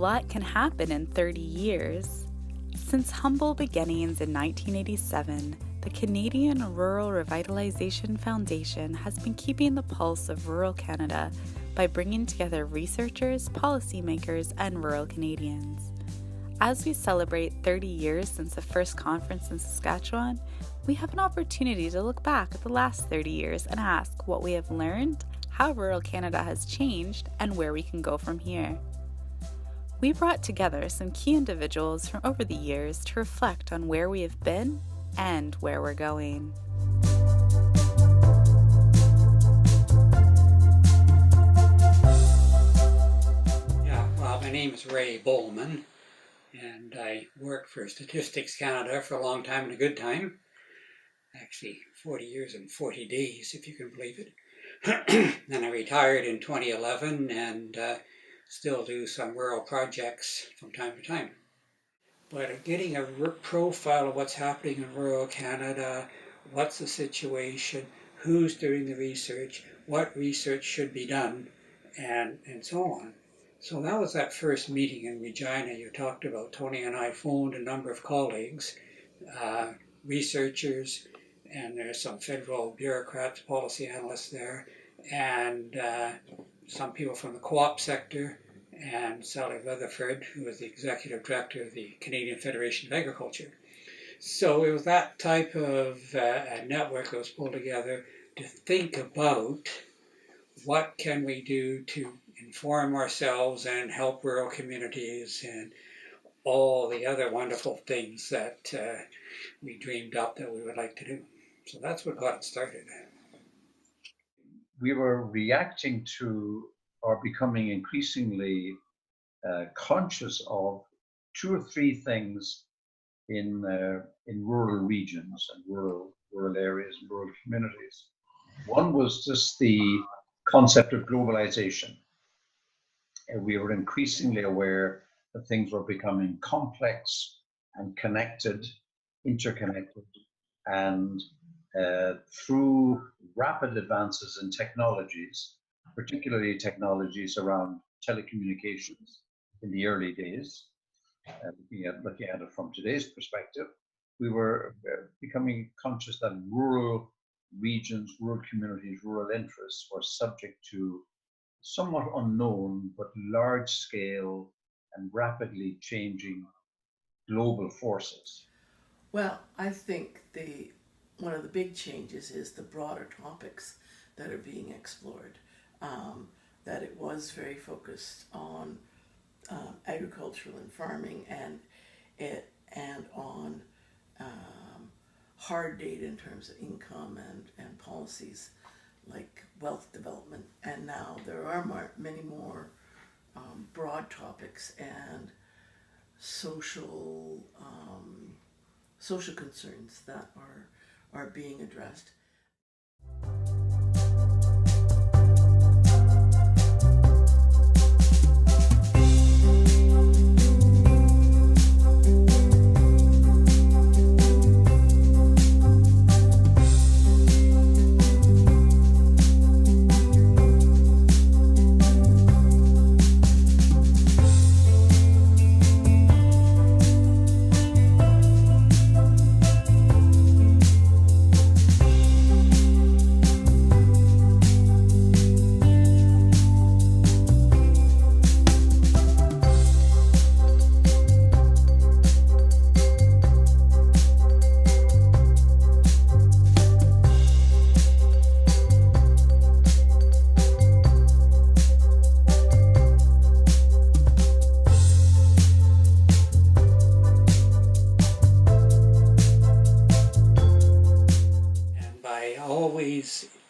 lot can happen in 30 years. Since humble beginnings in 1987, the Canadian Rural Revitalization Foundation has been keeping the pulse of rural Canada by bringing together researchers, policymakers, and rural Canadians. As we celebrate 30 years since the first conference in Saskatchewan, we have an opportunity to look back at the last 30 years and ask what we have learned, how rural Canada has changed, and where we can go from here. We brought together some key individuals from over the years to reflect on where we have been and where we're going. My name is Ray Bowman, and I worked for Statistics Canada for a long time and a good time. Actually, 40 years and 40 days, if you can believe it. Then I retired in 2011 and still do some rural projects from time to time. But getting a profile of what's happening in rural Canada, what's the situation, who's doing the research, what research should be done, and so on. So that was that first meeting in Regina you talked about. Tony and I phoned a number of colleagues, researchers, and there's some federal bureaucrats, policy analysts there, and some people from the co-op sector, and Sally Rutherford, who was the executive director of the Canadian Federation of Agriculture. So it was that type of a network that was pulled together to think about what can we do to inform ourselves and help rural communities and all the other wonderful things that we dreamed up that we would like to do. So that's what got it started. We were reacting to or becoming increasingly conscious of two or three things in rural regions and rural areas and rural communities. One was just the concept of globalization. We were increasingly aware that things were becoming complex and connected, interconnected, and through rapid advances in technologies, particularly technologies around telecommunications in the early days, looking at it from today's perspective, we were becoming conscious that rural regions, rural communities, rural interests were subject to somewhat unknown but large-scale and rapidly changing global forces. Well, I think one of the big changes is the broader topics that are being explored. That it was very focused on agricultural and farming and on hard data in terms of income and policies like wealth development, and now there are many more broad topics and social concerns that are being addressed.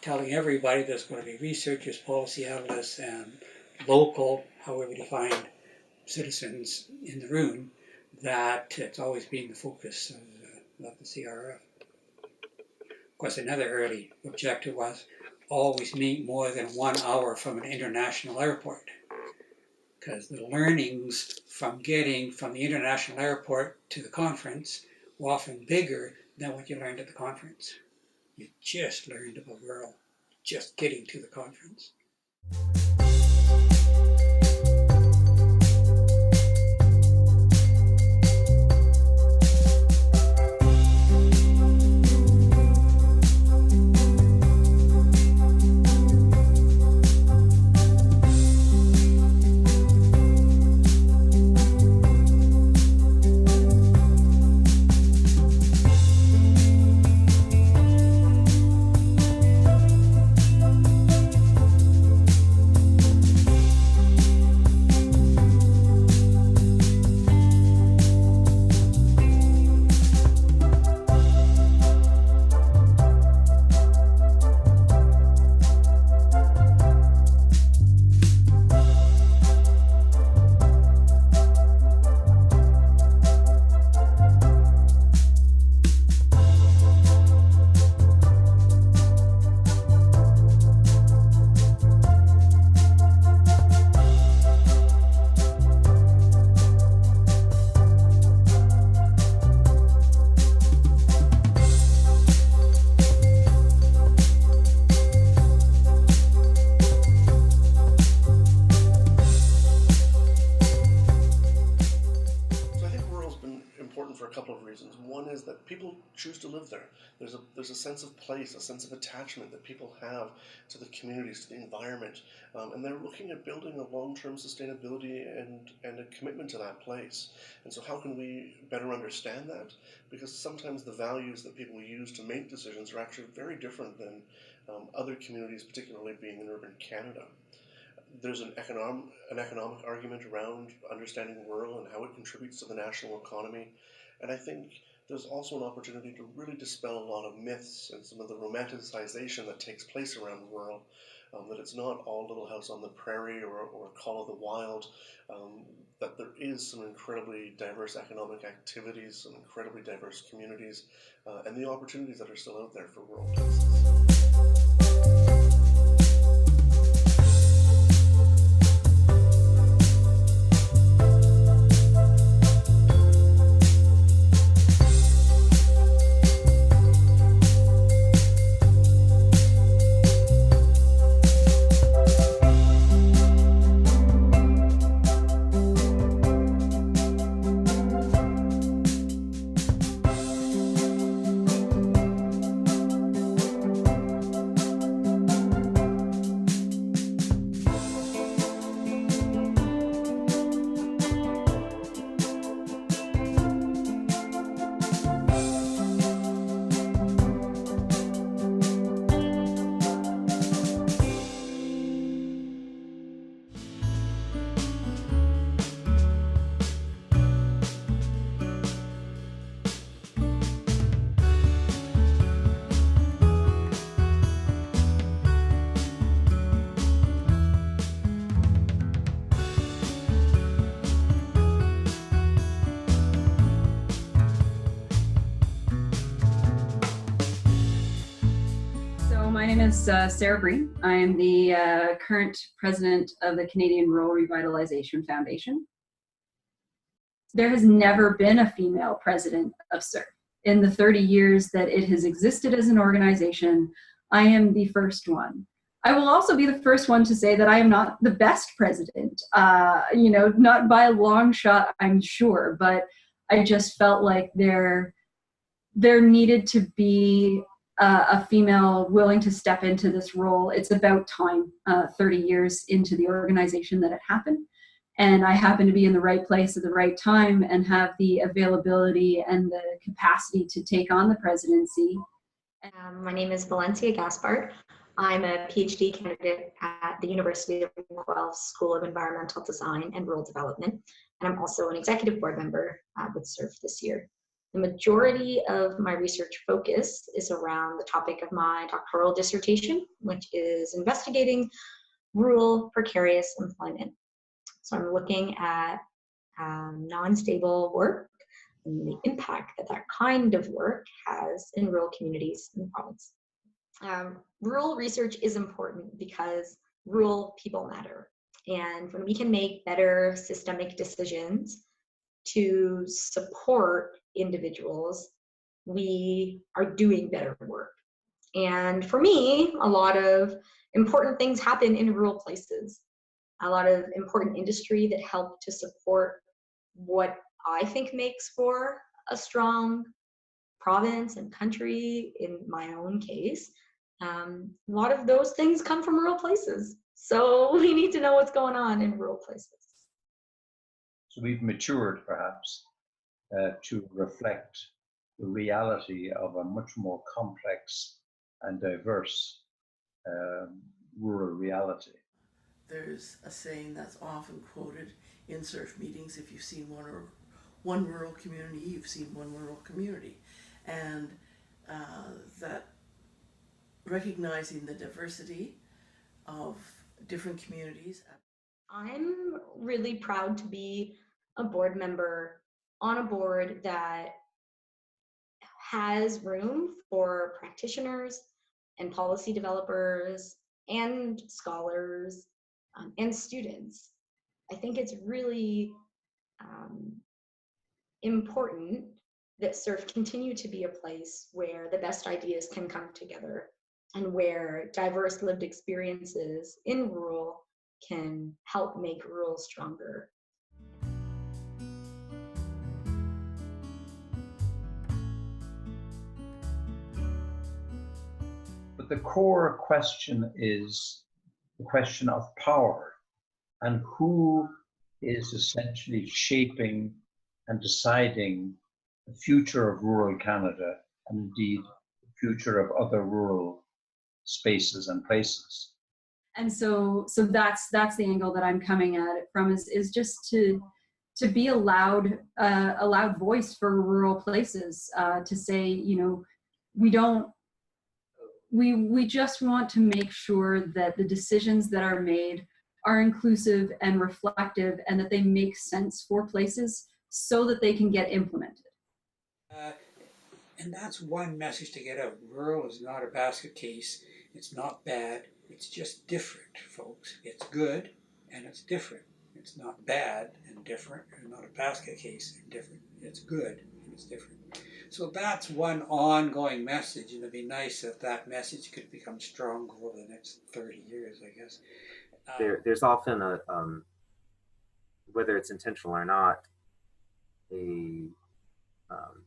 Telling everybody there's going to be researchers, policy analysts, and local, however defined, citizens in the room, that it's always been the focus of the CRF. Of course, another early objective was always meet more than 1 hour from an international airport, because the learnings from getting from the international airport to the conference were often bigger than what you learned at the conference. You just learned about rural, just getting to the conference. reasons. One is that people choose to live there. There's a sense of place, a sense of attachment that people have to the communities, to the environment, and they're looking at building a long-term sustainability and a commitment to that place. And so how can we better understand that? Because sometimes the values that people use to make decisions are actually very different than other communities, particularly being in urban Canada. There's an economic argument around understanding rural and how it contributes to the national economy. And I think there's also an opportunity to really dispel a lot of myths and some of the romanticization that takes place around rural, that it's not all Little House on the Prairie or Call of the Wild, that there is some incredibly diverse economic activities, some incredibly diverse communities, and the opportunities that are still out there for rural places. My name is Sarah Breen. I am the current president of the Canadian Rural Revitalization Foundation. There has never been a female president of CIRF. In the 30 years that it has existed as an organization, I am the first one. I will also be the first one to say that I am not the best president, not by a long shot, I'm sure, but I just felt like there needed to be a female willing to step into this role. It's about time, 30 years into the organization, that it happened. And I happen to be in the right place at the right time and have the availability and the capacity to take on the presidency. My name is Valencia Gaspard. I'm a PhD candidate at the University of Guelph School of Environmental Design and Rural Development. And I'm also an executive board member with CIRF this year. The majority of my research focus is around the topic of my doctoral dissertation, which is investigating rural precarious employment. So I'm looking at non-stable work and the impact that that kind of work has in rural communities in the province. Rural research is important because rural people matter. And when we can make better systemic decisions to support individuals, we are doing better work. And for me, a lot of important things happen in rural places. A lot of important industry that help to support what I think makes for a strong province and country in my own case. A lot of those things come from rural places. So we need to know what's going on in rural places. So we've matured perhaps to reflect the reality of a much more complex and diverse rural reality. There's a saying that's often quoted in CIRF meetings: if you've seen one rural community, you've seen one rural community. And that recognizing the diversity of different communities. I'm really proud to be a board member on a board that has room for practitioners and policy developers and scholars and students. I think it's really important that CIRF continue to be a place where the best ideas can come together and where diverse lived experiences in rural can help make rural stronger. the core question is the question of power and who is essentially shaping and deciding the future of rural Canada and indeed the future of other rural spaces and places. And so that's the angle that I'm coming at it from is just to be a loud voice for rural places, to say, you know, we just want to make sure that the decisions that are made are inclusive and reflective, and that they make sense for places so that they can get implemented. And that's one message to get out. Rural is not a basket case. It's not bad. It's just different, folks. It's good and it's different. It's not bad and different. It's not a basket case and different. It's good and it's different. So that's one ongoing message, and it'd be nice if that message could become stronger over the next 30 years, I guess. There's often a, whether it's intentional or not, a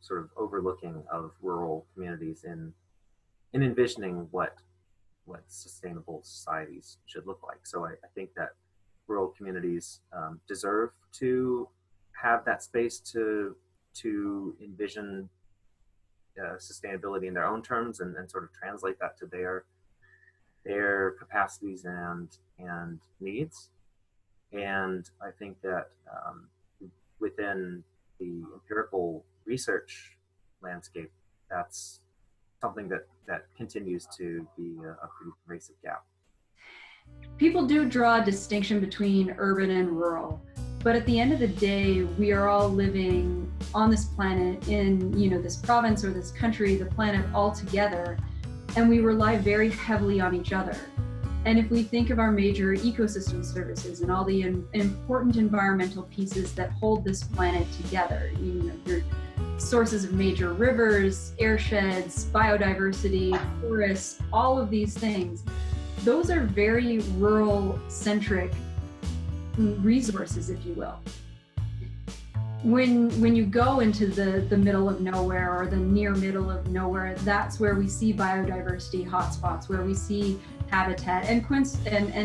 sort of overlooking of rural communities in envisioning what sustainable societies should look like. So I think that rural communities deserve to have that space to envision sustainability in their own terms and sort of translate that to their capacities and needs. And I think that within the empirical research landscape, that's something that continues to be a pretty pervasive gap. People do draw a distinction between urban and rural, but at the end of the day, we are all living on this planet in, you know, this province or this country, the planet all together, and we rely very heavily on each other. And if we think of our major ecosystem services and all the important environmental pieces that hold this planet together, you know, your sources of major rivers, airsheds, biodiversity, forests, all of these things, those are very rural-centric resources, if you will. When you go into the middle of nowhere or the near middle of nowhere, that's where we see biodiversity hotspots, where we see habitat, and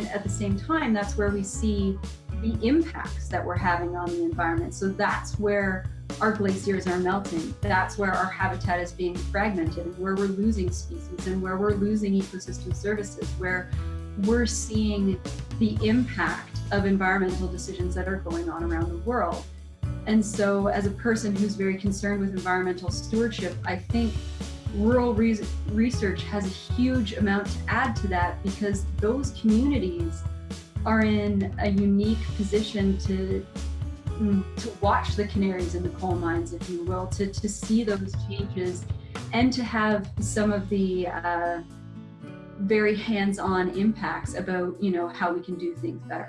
at the same time, that's where we see the impacts that we're having on the environment. So that's where our glaciers are melting. That's where our habitat is being fragmented, and where we're losing species, and where we're losing ecosystem services, where we're seeing the impact of environmental decisions that are going on around the world. And so as a person who's very concerned with environmental stewardship, I think rural research has a huge amount to add to that, because those communities are in a unique position to watch the canaries in the coal mines, if you will, to see those changes and to have some of the very hands-on impacts about, you know, how we can do things better.